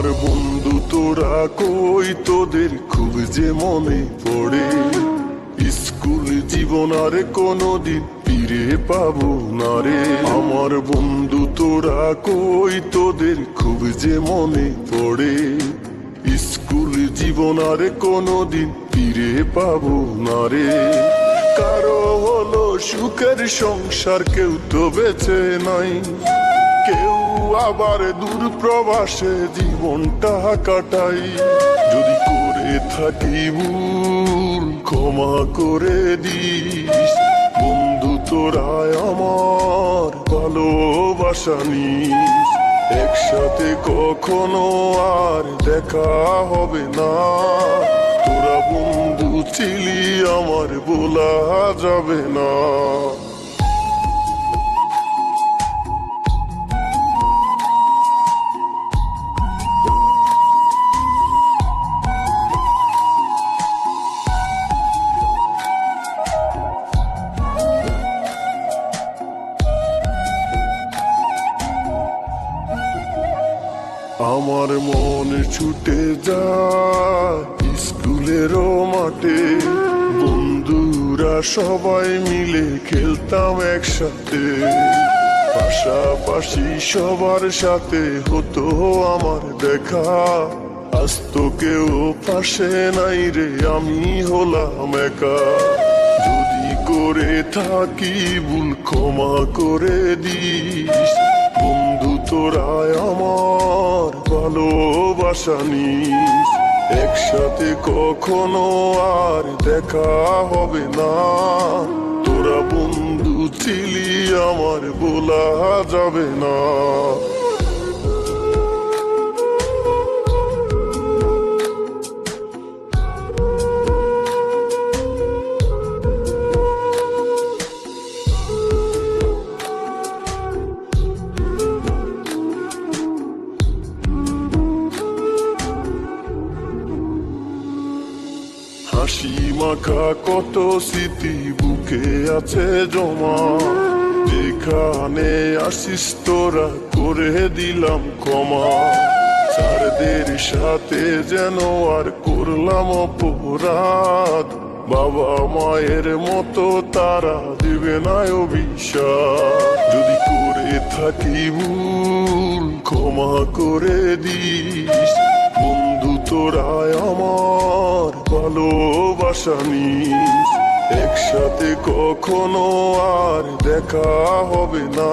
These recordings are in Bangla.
আমার বন্ধু তোরা কই, তোদের খুব যে মনে পড়ে। স্কুল জীবন আর কোনোদিন ফিরে পাবো না রে। আমার বন্ধু তোরা কই, তোদের খুব যে মনে পড়ে। স্কুল জীবন আর কোনোদিন ফিরে পাবো না রে। কারো হলো সুখের সংসার, কেউ তো বেঁচে নাই। কেউ আবার দূর প্রবাসে জীবনটা কাটাই। যদি করে থাকি ভুল ক্ষমা করে দিস। বন্ধু তোরাই আমার ভালোবাসা নিস। একসাথে কখনো আর দেখা হবে না। তোরা বন্ধু ছিলি আমার, বলা যাবে না। আমার মন ছুটে যায় স্কুলেরও মাঠে। বন্ধুরা সবাই মিলে খেলতাম একসাথে। পাশাপাশি সবার সাথে হতো আমার দেখা। আজ তো কেউ পাশে নাই রে, আমি হলাম একা। যদি করে থাকি ভুল ক্ষমা করে দিস। বন্ধু তোরাই আমার ভালোবাসা নিস। একসাথে কখনো আর দেখা হবে না। তোরা বন্ধু ছিলি আমার, বলা যাবে না। হাসি মাখা কত স্মৃতি বুকে আছে জমা। যেখানে আসিস তোরা করে দিলাম ক্ষমা। স্যারদের সাথে যেন আর করলাম অপরাধ। বাবা মায়ের মতো তারা দেবে না অভিশাপ। যদি করে থাকি ভুল ক্ষমা করে দিস। বন্ধু তোরাই আমার ভালোবাসা নিস। একসাথে কখনো আর দেখা হবে না।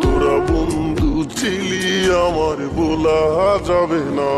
তোরা বন্ধু ছিলি আমার, বলা যাবে না।